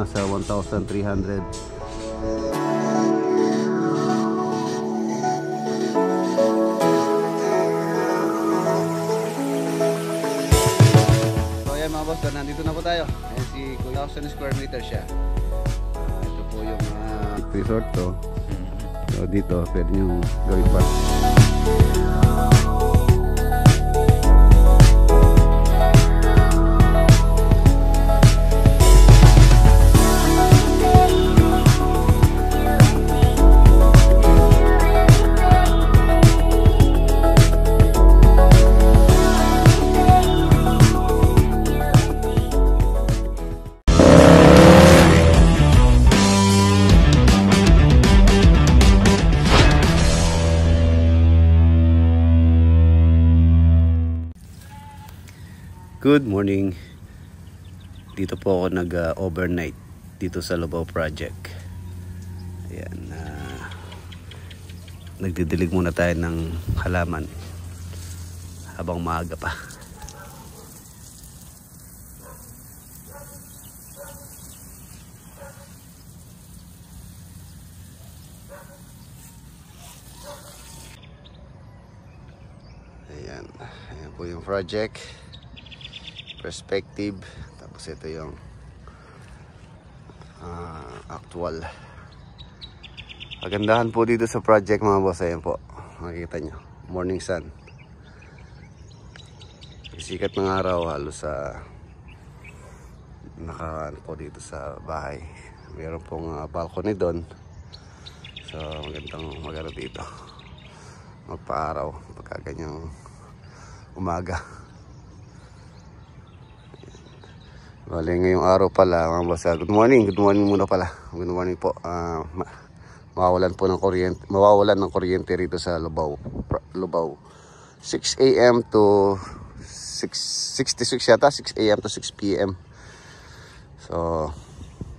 nasa 1,300. So ayan mga boss, nandito na po tayo. Ayan si 1,000 square meter siya. Ito po yung resort to. So dito pwede nyo gawin pa. Good morning. Dito po ako nag-overnight dito sa Lubao Project. Ayan, nagdidilig muna tayo ng halaman habang maaga pa. Ayan, ayan po yung project. Perspective, tapos ito yung actual. Kagandahan po dito sa project mga boss, ayan po, makikita nyo, morning sun, sikat ng araw halos naka po dito sa bahay. Meron pong balcony doon, so maganda dito magpa-araw pagka ganyang umaga. Bale, ngayong araw pala mga boss, good morning muna pala. Good morning po. Mawawalan ng kuryente rito sa Lubao. 6 AM to 6:66 yata, 6 AM to 6 PM. So,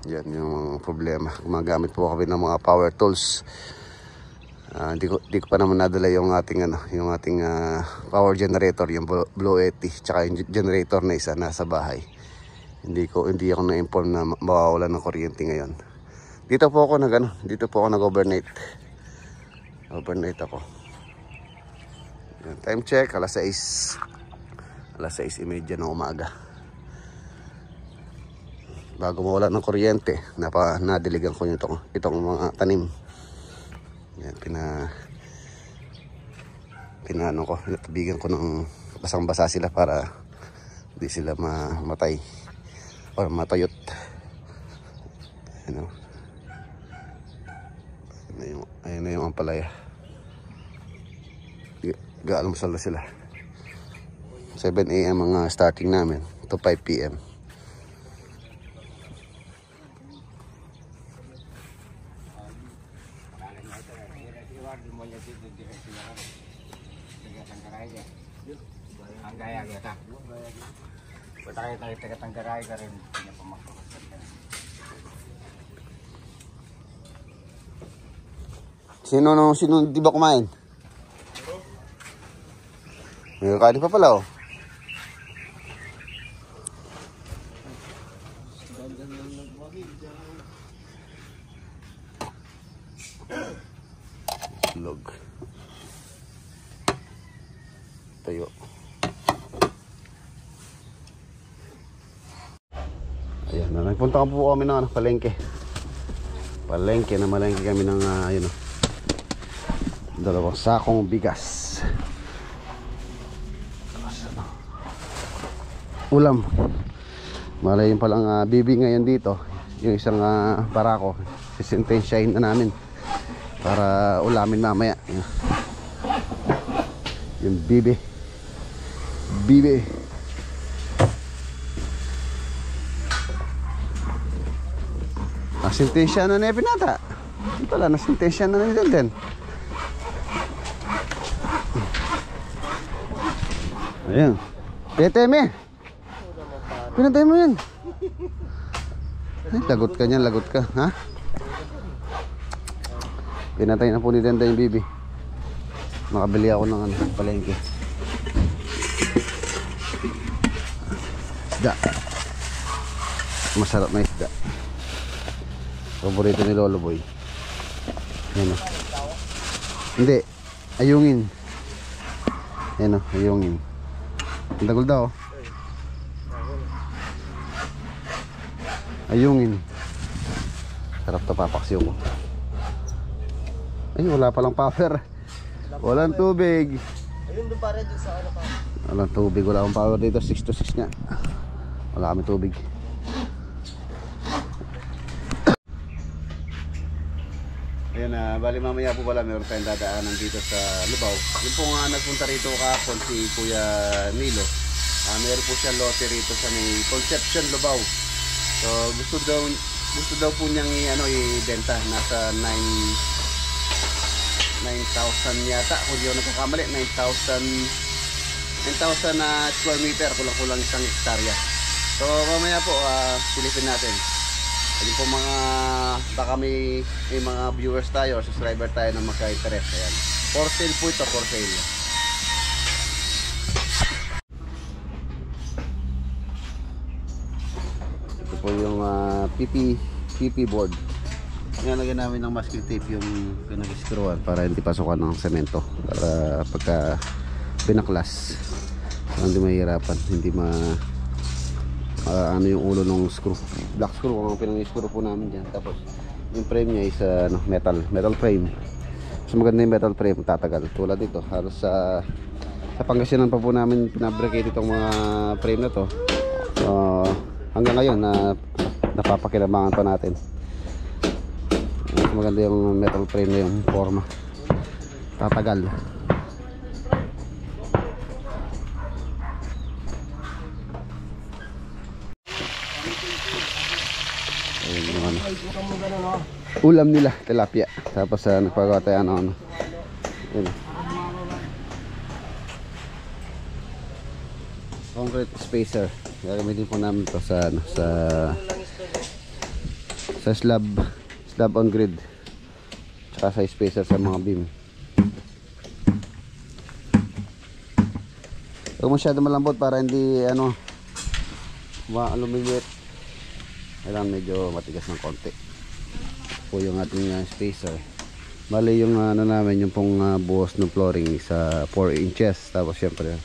yan yung problema. Gumagamit po kami ng mga power tools. Di ko pa naman nadala yung ating power generator, yung Blue 80, tsaka yung generator na isa nasa bahay. Hindi ako na-inform na mawawalan ng kuryente ngayon. Dito po ako nag-overnight. Overnight ako. Yan, time check, alas 6:30 ng umaga. Bago mawala ng kuryente, nadiligan ko itong mga tanim. Yan, pinatabigan ko ng basang-basa sila para hindi sila mamatay or matayot. Ayun na yung ampalaya. Gaalmusal na sila. 7 AM ang starting namin to 5 PM. Sino di ba kumain? May kanin pa pala, oh. Log. Tayo. Ayan, nagpunta po kami ng palengke. Malengke kami ng dalawang sakong bigas. Ulam. Malayo palang bibi ngayon dito. Yung isang barako, sisintensyahin na namin para ulamin mamaya. Yung bibi. Sintensya na na pinata. Ito pala, nasintensya na nila din. Ayan. Peteme. Pinatay mo yan. Ay, lagot ka. Ha? Pinatay na po ni Denda yung bibi. Makabili ako ng palengke. Isda. Masarap na isda. Paborito ni Lolo Boy. Yan o. Hindi. Ayungin. Yan o. Ayungin. Ang dagol daw. Ayungin. Sarap to, papaksiw ko. Ay, wala palang power. Walang tubig. Ayun doon para dun sa ano pa. Walang tubig, wala akong power dito. 6 to 6 nga. Wala kami tubig. Ayan na, bali mamaya po pala meron tayong dadaanan dito sa Lubao. Yung po nga nagpunta rito kahapon si Kuya Nilo. Meron po siya lote rito sa may Concepcion, Lubao. So gusto daw po niyang ibenta. Nasa 9,000 yata, kung di ako nagkakamali. 9,000 na square meter, kulang-kulang isang hektarya. So mamaya po silipin natin. Ayun po baka may mga viewers tayo, subscriber tayo na magka-interest. Ayan, for sale po ito, for sale. Ito po yung PP board. Nilagyan namin ng masking tape yung pinag-screwan para hindi pasukan ng semento, para pagka pinaklas hindi mahirapan, hindi ano yung ulo ng screw, black screw ang pinang-screw po namin dyan. Tapos yung frame niya is metal frame. Mas maganda yung metal frame, tatagal. Tulad dito, halos sa Pangasinan pa po namin pinabricate itong mga frame na to. Hanggang ngayon napapakinabangan pa natin. Mas maganda yung metal frame na yung forma, tatagal. Ulam nila, tilapia. Tapos nagpagawa tayo ano. Yun. Concrete spacer. Gagamitin po namin to sa slab on grid. Tsaka sa spacer sa mga beam. Huwag masyado malambot para hindi lumiliit. Kailangan medyo matigas ng konti. Po yung ating spacer. Bali yung namin yung pong buhos ng flooring sa 4 inches. Tapos syempre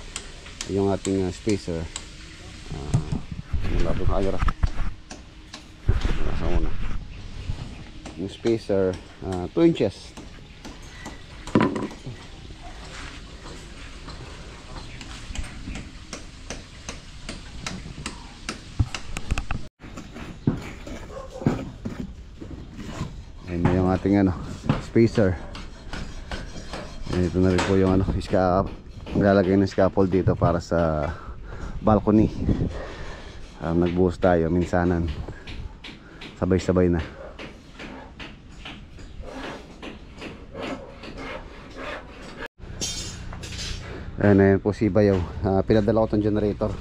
yung ating spacer malapit na camera. Nasa una. Yung spacer 2 inches. Ayan na yung ating spacer. Ayan, ito na rin po yung maglalagay ng scaffold dito para sa balcony. Nagbuhos tayo minsanan, sabay-sabay na. Ayan po si Bayaw. Pinadala ko itong generator.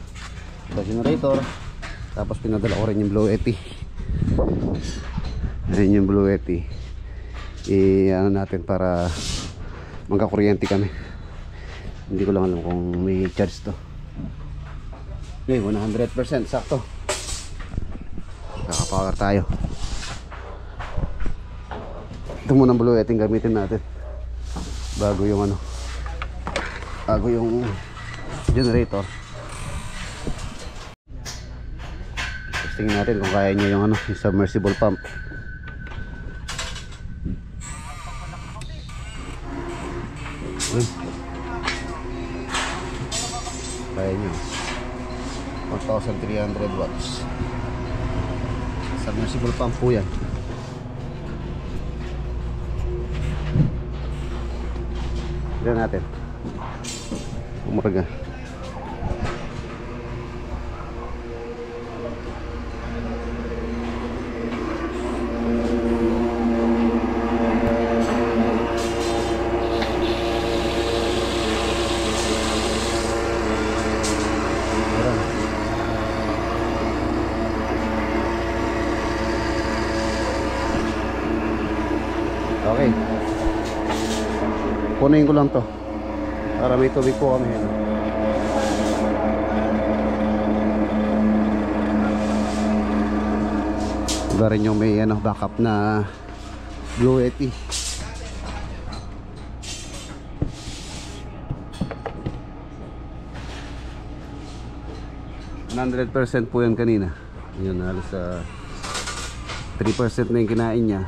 Tapos pinadala ko rin yung Blue Yeti. Ayan yung Blue Yeti. Natin para magkakuryente kami. Hindi ko lang alam kung may charge to. Okay, 100% sakto. Kakapower tayo. Ito muna ang Blue Yeti gamitin natin bago yung generator. Testing natin kung kaya niya yung submersible pump. Kaya nyo 1,300 watts submersible pump po yan. Tignan natin umarga. Okay, punuin ko lang to para may tubig po kami. Iba rin yung may ano, backup na Blue Yeti. %100% po yan kanina. Yun, halos 3% na yung kinain niya.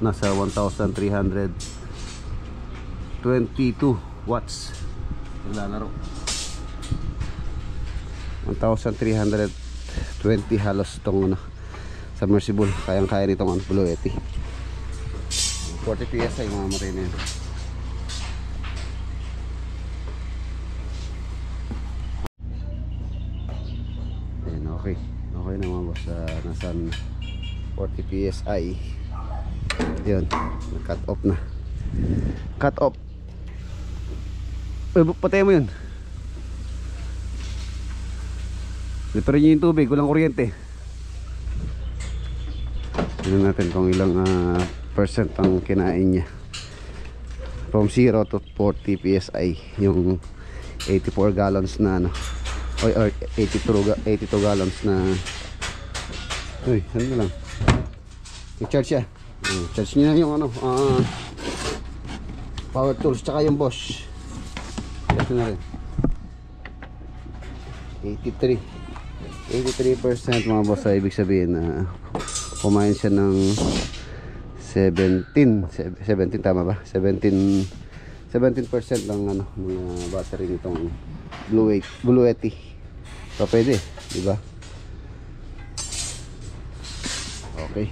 Nasa 1,322 watts naglalaro. 1,320 halos itong ano, submersible. Kayang-kaya nitong Blue Yeti. 40 PSI mamamatay na yun. Ayan, okay na mga boss. Nasan 40 PSI. Yun, cut off na. Cut off. Patay mo yun. Liparin nyo yung tubig, walang kuryente. Tignan natin kung ilang percent ang kinain niya. From 0 to 40 PSI. Yung 84 gallons na ano, or 82 gallons na. Uy, ano na lang, i-charge siya. Charge niya yung ano, power tools tsaka yung Bosch. Ito na rin 83% mga boss. Ibig sabihin na kumain siya ng 17 tama ba? 17% lang ano ng battery nitong Blue Yeti. So pwede, di ba? Okay.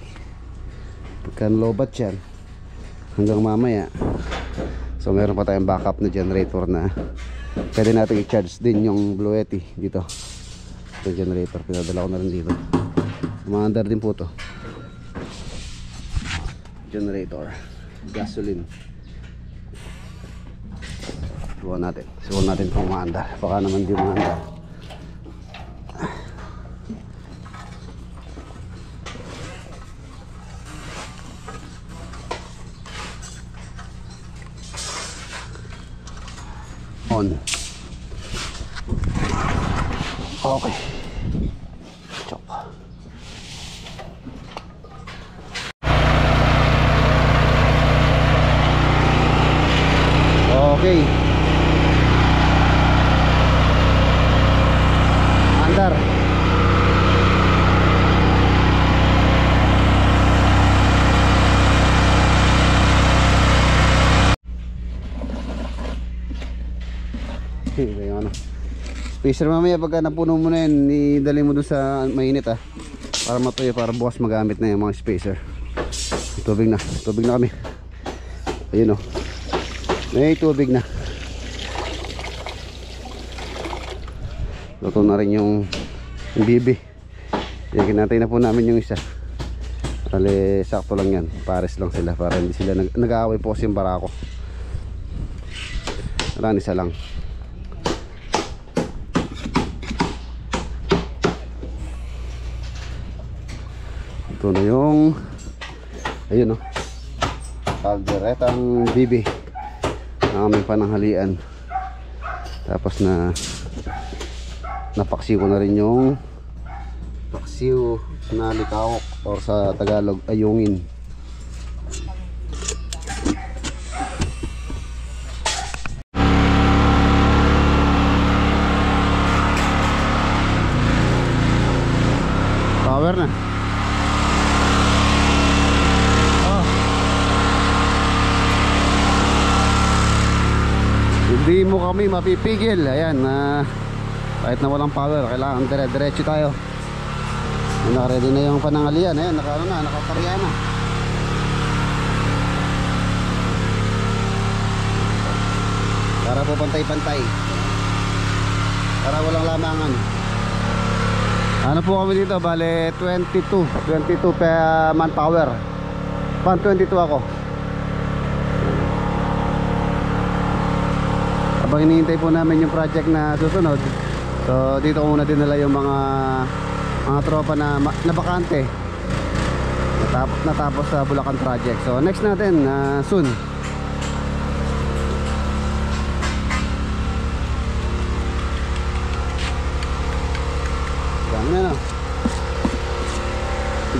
Pagka lobat yan hanggang mamaya, so meron pa tayong backup na generator na pwede natin i-charge din yung Blue Yeti dito. Ito generator, pinadala ko na rin dito. Umaandar din po to generator, gasoline. Subukan natin kung umaandar. Baka naman di umaandar. On. Okay. Chop. Okay. Andar. Yung ano, spacer mamaya pagka napuno mo na yan, idali mo doon sa mainit para matuyo, para bukas magamit na yung mga spacer. Tubig na kami. Ayun may tubig na. Luto na rin yung bibi. Iyakin natin na po namin yung isa. Kali sakto lang yan, pares lang sila para hindi sila nag-aaway po kasi yung barako. Wala, isa lang. Ito na yung ayun kalderetang bibi na aming pananghalian. Tapos napaksiw ko na rin yung paksiw na likawok, or sa Tagalog ayungin. Power na. Hindi mo kami mapipigil. Ayan, kahit na walang power, kailangan dire-diretso tayo. Naka-ready na yung panangalian. Ayan, nakakarya na. Para po pantay-pantay, para walang lamangan. Ano po kami dito? Bale 22 manpower. 22 ako. Habang hinihintay po namin yung project na susunod, so dito ko muna dinala yung mga tropa na bakante. Natapos sa Bulacan project. So next natin soon. Dami na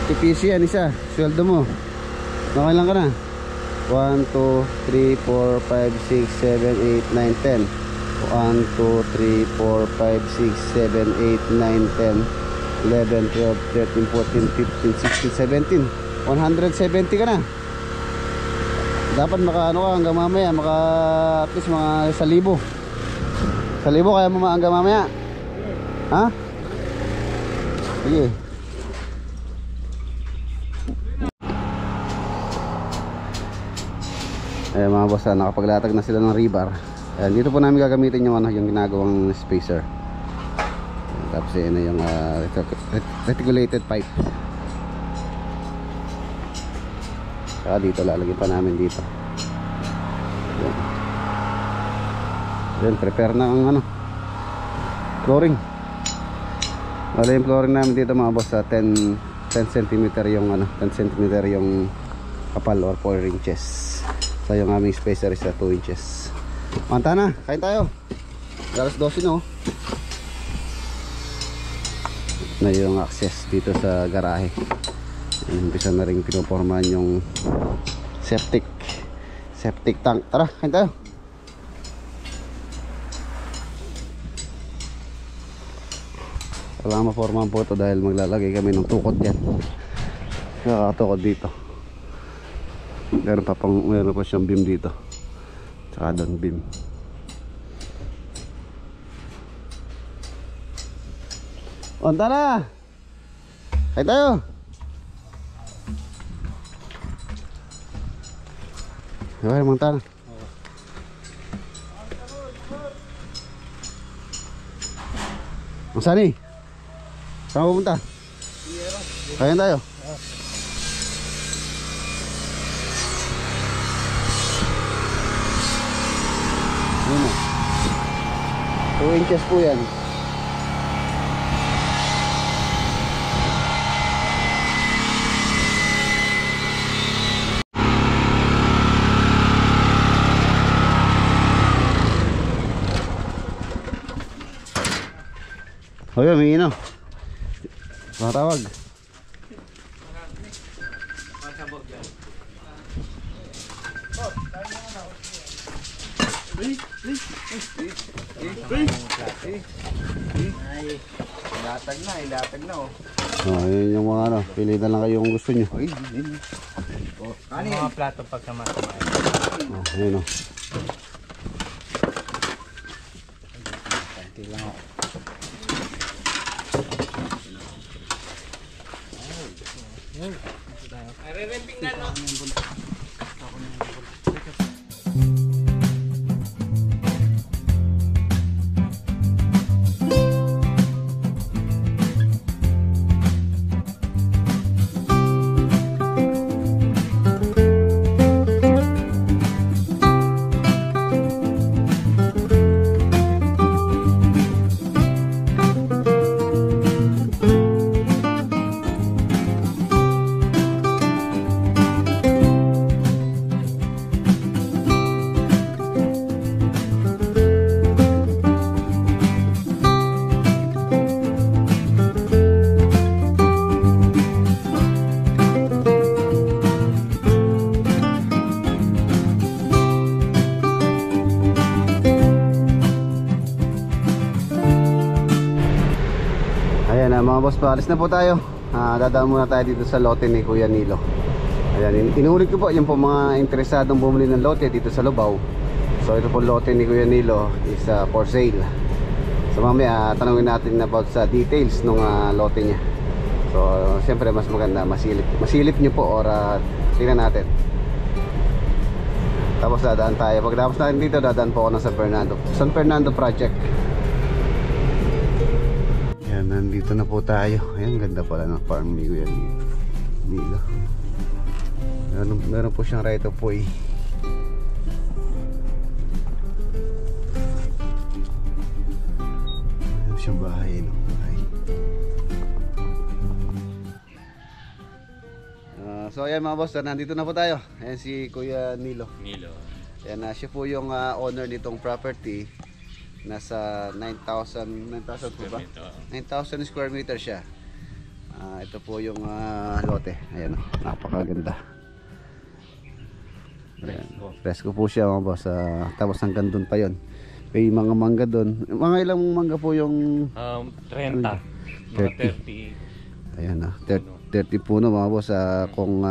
50 piso yan isa. Sweldo mo. Okay lang ka na. 1, 2, 3, 4, 5, 6, 7, 8, 9, 10. 1, 2, 3, 4, 5, 6, 7, 8, 9, 10, 11, 12, 13, 14, 15, 16, 17. 170 ka na. Dapat maka ano ka hanggang mamaya, maka at least mga 1,000. 1,000 kaya mo hanggang mamaya. Ha? Sige. Ayan mga boss, nakapaglatag na sila ng rebar. Ayan, dito po namin gagamitin yung, yung ginagawang spacer. Ayan, tapos yun yung reticulated pipe. Saka dito, lalagyan pa namin dito. Ayan. Ayan, prepare na ang flooring. Wala yung flooring namin dito mga boss, 10 cm yung 10 cm yung kapal or 4 inches. So yung aming spacer is 2 inches. Manta na, kain tayo. Alas 12 no. Na yung access dito sa garahe. Umpisa na rin pinopormahan yung septic tank. Tara, kain tayo. Kailangan mapormahan po ito dahil maglalagay kami ng tukod dyan. Nakakatukod dito. Meron pa siyang beam dito. Tsaka doon beam. Onta na! Kain tayo! Okay, mangta na. Ang sani? Saan pupunta? Kain tayo. Yun na. 2 inches po yan. Hoy, may ino. Matawag. Ilatag na oh. Oh, yun yung mga pili na lang kayo kung gusto nyo. Mga plato pagkamatay. Oh, yun oh. Konti lang ako. Re-remping na no. Mga boss, paalis na po tayo. Dadaan muna tayo dito sa lote ni Kuya Nilo. Ayan, inuulit ko po yung po mga interesadong bumili ng lote dito sa Lubao. So ito po lote ni Kuya Nilo is for sale. So mamaya tanungin natin about sa details ng lote niya. So siyempre mas maganda masilip nyo po or tingnan natin. Tapos dadaan tayo. Pagkatapos natin dito, dadaan po ako ng San Fernando project. Ayan, nandito na po tayo. Ayan, ganda pala ng farm ni Kuya Nilo. Meron po siyang right of way. Meron siyang bahay, no? So ayan mga boss, nandito na po tayo. Ayan si Kuya Nilo. Ayan, siya po yung owner nitong property. Nasa 9,000 po ba? 9,000 square meter siya. Ito po yung lote. Ayan, napakaganda. Ayan. Presko po siya mga boss. Tapos hanggang doon pa yon. May mga mangga doon. Mga ilang mangga po yung 30. Mga 30. Ayan 30 puno mga boss. Kung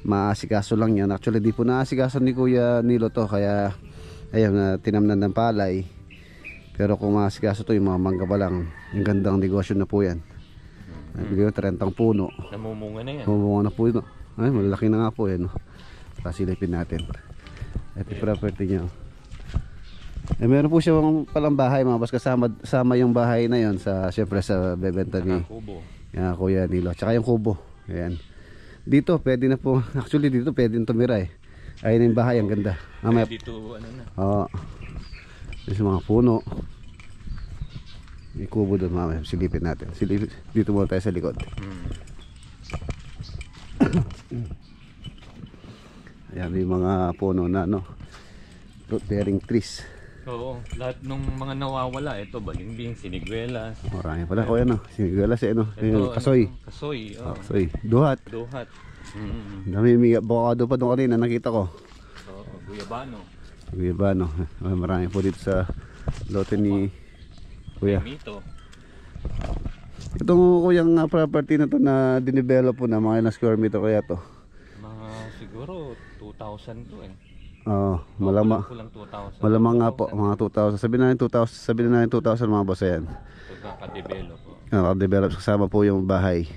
maasikaso lang yan. Actually di po naasikaso ni Kuya Nilo to. Kaya ayan, tinamnan ng palay. Pero kung maasikaso to yung mga mangga pa lang, yung gandang negosyo na po yan. Bigyan 30 puno. Namumunga na yan. Namumunga na po yun. Ay, malaki na nga po yan. Pasilipin natin. Ito yung property niya. Meron po siya palang bahay mga boss. Kasama yung bahay na yon sa, syempre sa bebenta ni Kuya Nilo. Tsaka yung kubo. Ayan. Dito pwede na po. Actually dito pwede tumira eh. Ayun yung bahay. Ang ganda. Dito ano na. Oo. Yung mga puno. May kubo doon mamaya. Silipin natin. Dito muna tayo sa likod. Ayan yung mga puno na fruit bearing trees. Oo. Lahat ng mga nawawala. Ito balimbing, siniguelas. Marami pala ko yan. Siniguelas kasoy. Kasoy. Kasoy. Duhat. Dami may bokado pa doon kanina nakita ko. Oo. Guyabano. Marami po dito sa lote ni Kuya. Itong kuyang property na to na dinevelop po na mga ilang square meter kaya to? Mga siguro 2,000 to eh. Oo, malamang nga po, mga 2,000. Sabi na natin 2,000 mga boss yan. Naka-develop po. Naka-develop, kasama po yung bahay.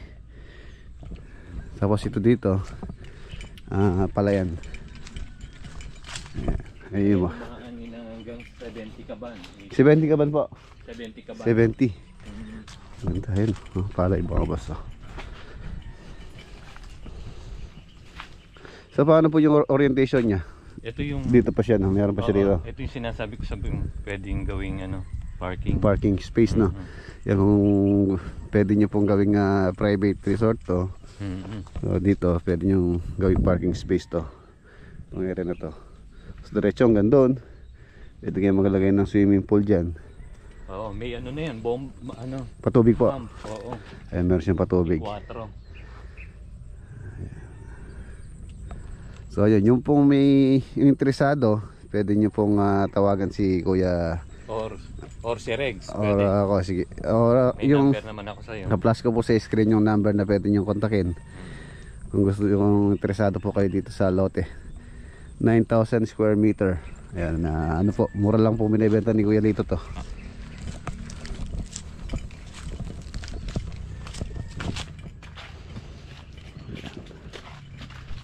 Tapos ito dito, palayan. Ayun mo. Mga hanggang 70 kaban. 70 kaban po? 70 kaban. 70. Ganda yun. Palay mga boss. So paano po yung orientation niya? Ito yung dito pa siya meron pa siya dito. Ito yung sinasabi ko sa pwedeng gawing parking space yan kung pwede nyo pong gawing private resort to. So dito pwede nyo gawing parking space to. Itong area na to. So diretso hanggang doon. Pwede kayo maglagay ng swimming pool dyan. Oo, may na yan, patubig po. Oo. Ayan, meron siyang patubig. 4. So ayun, yung pong may interesado, pwede nyo pong tawagan si Kuya or si Regs. Or ako, sige. Or may yung number naman ako sa'yo. Na-plus ko po sa screen yung number na pwede nyo kontakin. Kung gusto yung interesado po kayo dito sa lote. 9,000 square meter. Ayan, mura lang po binibenta ni Kuya dito to.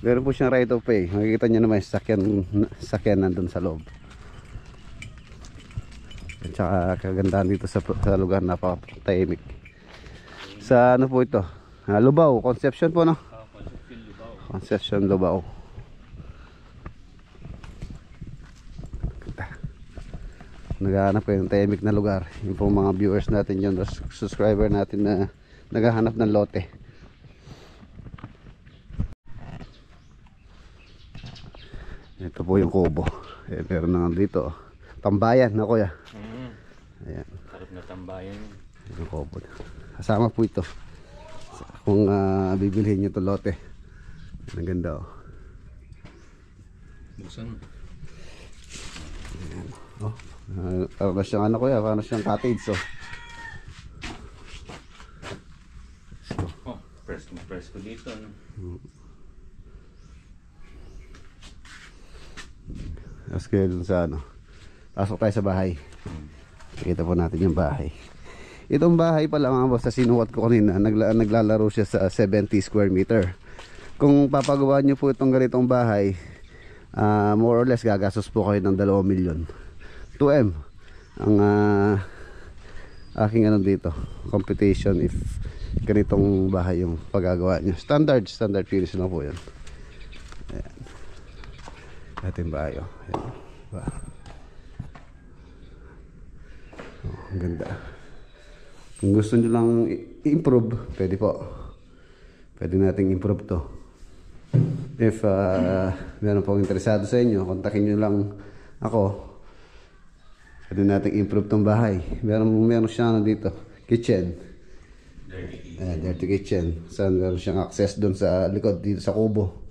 Meron po siyang right of way. Makikita nyo naman sakyan nandun sa loob. At saka kagandahan dito sa lugar, napakatahimik. Sa po ito? Lubao, Concepcion po no? Concepcion, Lubao. Naghahanap kayo ng tahimik na lugar. Yung po mga viewers natin yun, subscriber natin na naghahanap ng lote. Ito po yung kubo. Meron na dito. Tambayan na kuya. Ayan. Sarap na tambayan. Yung kubo. Kasama po ito. Kung bibilhin nyo ito lote. Ang ganda oh. Buksan. Ayan. Oh. Parang siyang kuya. Parang siyang cottage oh. Oh, press ko dito. Tapos kayo dun sa pasok tayo sa bahay. Kita po natin yung bahay. Itong bahay pala mga boss, sa sinukat ko kanina, naglalaro siya sa 70 square meter. Kung papagawa nyo po itong ganitong bahay, more or less gagastos po kayo ng 2 milyon. 2M ang aking dito computation if ganitong bahay yung paggagawa nyo. Standard finish lang po yan. Ayan. Ating bahay oh. Ayan. Ang ganda. Kung gusto nyo lang i-improve, pwede po. Pwede nating improve to. If meron pong interesado sa inyo, kontakin nyo lang ako. Pwede nating improve tong bahay. Meron siya dito, kitchen. Dirty kitchen. Ayan, dirty kitchen. Saan meron siyang access doon sa likod, dito sa kubo.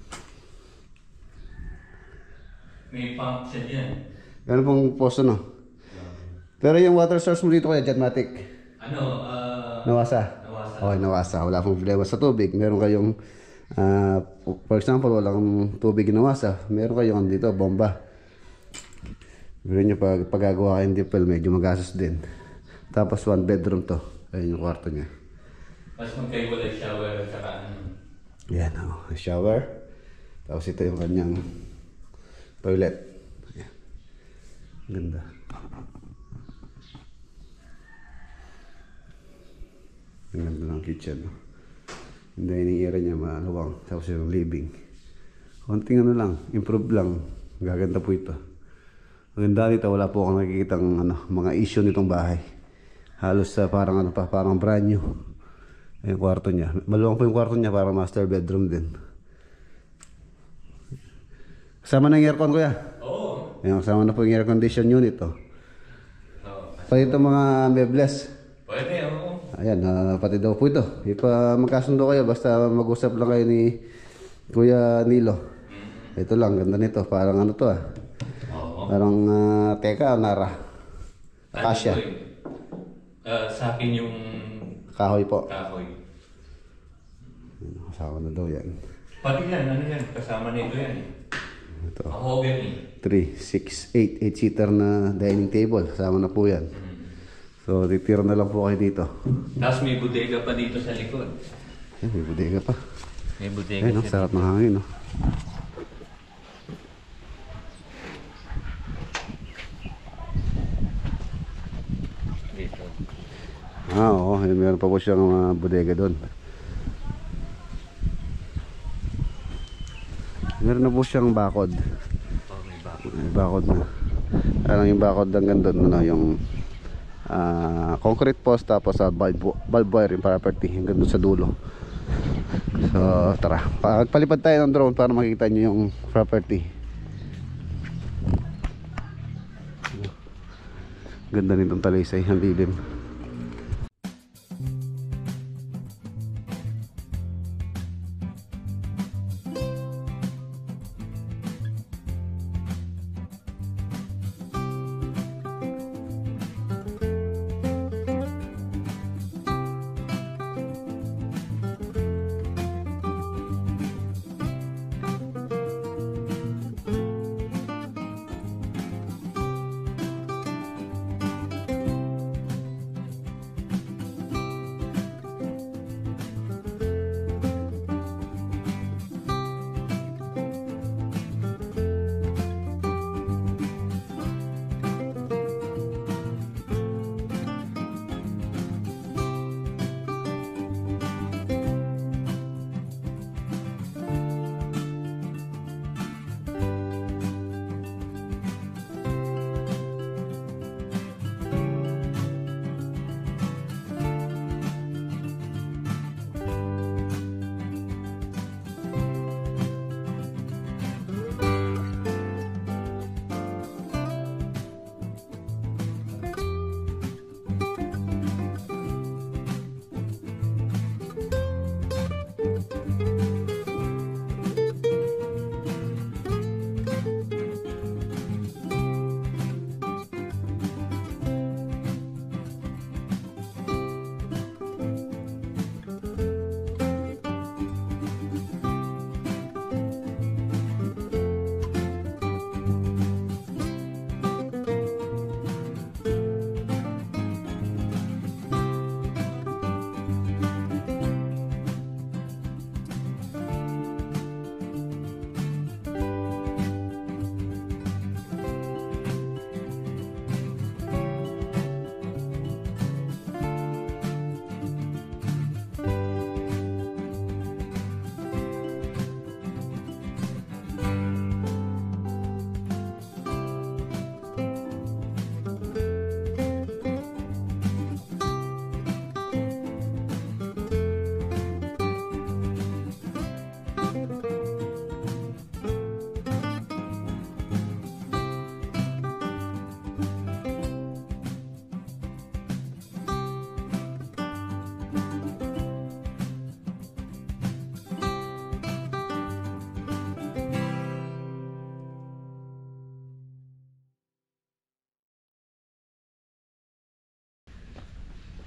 May pump siya dyan. Meron pong posto, no? Pero yung water source mo dito kaya, Jetmatic? Ano, Nawasa? Nawasa. Okay, nawasa. Wala pong problema sa tubig. Meron kayong, for example, walang tubig na nawasa. Meron kayong dito, bomba. Pero nyo, pag gagawa kayong dipel, medyo magastos din. Tapos 1 bedroom to. Ayun yung kwarto niya. Mas magkaiwalay shower at saka ano. Yan, shower. Tapos ito yung kanyang toilet. Ayan. Ganda. Ang ganda ng kitchen. Yung dining area niya maluwang. Tapos yung living. Konting ano lang, improve lang. Gaganda po ito. Ang ganda nito, wala po akong nakikitang mga issue nitong bahay. Halos parang parang brand new. Yung kwarto niya. Maluwang po yung kwarto niya, parang master bedroom din. Kasama na yung aircon, kuya? Oo. Ayun, kasama na po yung air condition unit, oh. No. Pati ito mga mebles. Pwede, oo. Ayan, pati daw po ito. Ipa magkasundo kayo, basta mag-usap lang kayo ni Kuya Nilo. Ito lang, ganda nito. Parang ano to, Oo. Parang teka, Nara. Akasya. Sa akin yung Kahoy po. kahoy. Kasama na daw yan. Pati yan, ano yan? Kasama nito yan. Ito. Mahogany. 3, 6, 8. 8-seater na dining table. Kasama na po yan. So, titira na lang po kayo dito. Tapos may bodega pa dito sa likod. Ayan, may bodega pa. May bodega Ayun, sarap ng hangin, no? dito. Oo. Meron pa po siyang bodega doon. Meron na po siyang bakod. Oh, may bako. May bakod na. Parang yung bakod hanggang doon, yung concrete post, tapos bulb wire yung property hanggang doon sa dulo. So tara, palipad tayo ng drone para makikita nyo yung property. Ganda nitong talisay, ang lilim.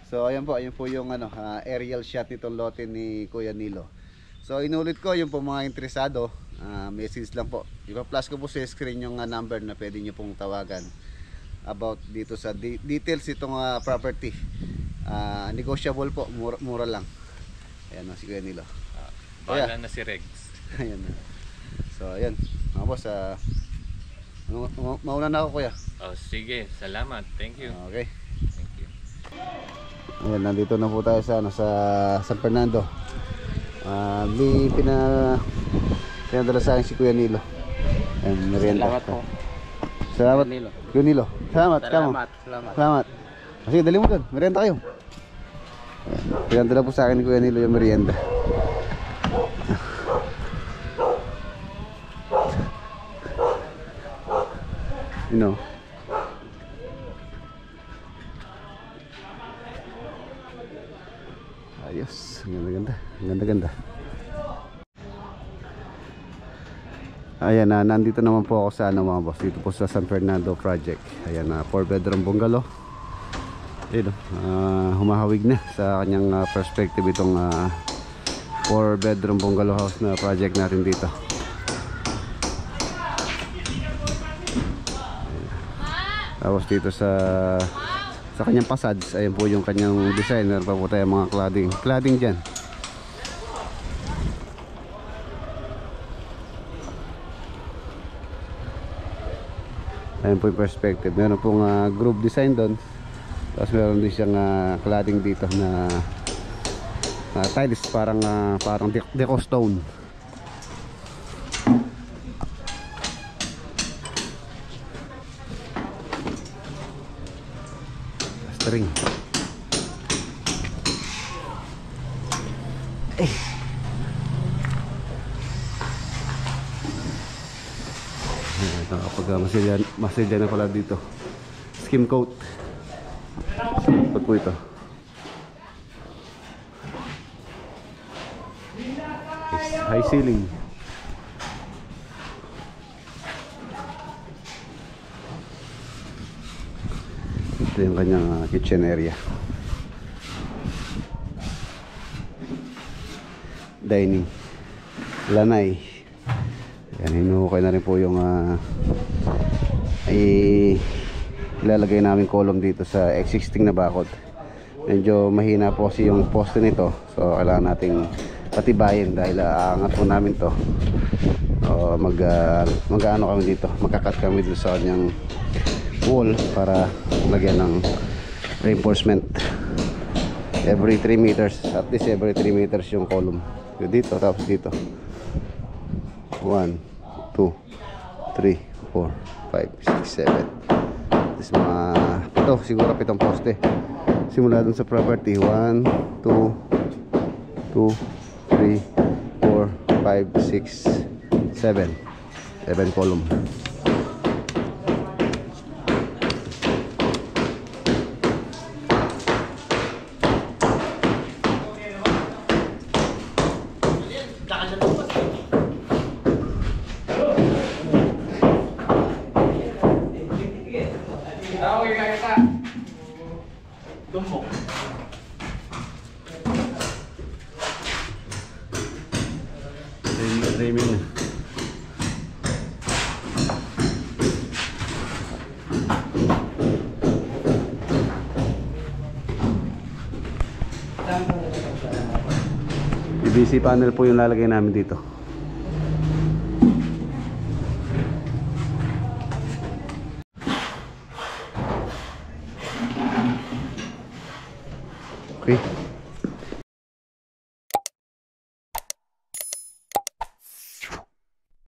So ayan po yung ano, aerial shot nitong lote ni Kuya Nilo. So inulit ko yung po mga interesado, message lang po. Ipa-flash ko po sa screen yung number na pwede nyo pong tawagan about dito sa details itong property. Negotiable po, mura lang. Ayan si Kuya Nilo. Bahala na si Rex. Ayan. So ayan mga boss, mauna na ako kuya. Oh, sige, salamat. Thank you. Okay. Thank you. Ayan, nandito na po tayo sa San Fernando. May pinadala sa akin si Kuya Nilo. Ayan, merienda. Salamat po. Salamat Nilo. Kuya Nilo. Salamat. Salamat. Sige, dali mo doon. Merienda kayo. Ayan, pinadala po sa akin ni Kuya Nilo yung merienda. You know. Ayos, ganda. Ayan, nandito naman po ako sa mga boss, dito po sa San Fernando project. Ayan, 4-bedroom bungalow. Ayun, humahawig na sa kanyang perspective itong 4-bedroom bungalow house na project natin dito. Tapos dito sa kanyang facades, ayan po yung kanyang design. Meron pa po tayo mga cladding dyan. Ayan po yung perspective. Meron pong group design doon. Tapos meron din siyang cladding dito na tiles, parang deco stone. String. Ito, kapag masilya na pala dito, skim coat. Ito po ito. High ceiling. Ito yung kanyang kitchen area. Dining. Lanay. Yan, hinuhukay na rin po yung ilalagay namin column dito sa existing na bakod. Medyo mahina po kasi yung poste nito. So kailangan nating patibayin dahil aangat po namin to. Mag-ano kami dito. Magkakat kami dito sa kanyang wall para lagyan ng reinforcement. Every 3 meters, at least every 3 meters yung column. Dito, tapos dito. 1, 2, 3, 4, 5, 6, 7. Tapos mga ito, siguro 7 poste. Simula dun sa property. 1, 2, 3, 4, 5, 6, 7. 7 column. Framing na. PVC panel po yung lalagay namin dito. Okay.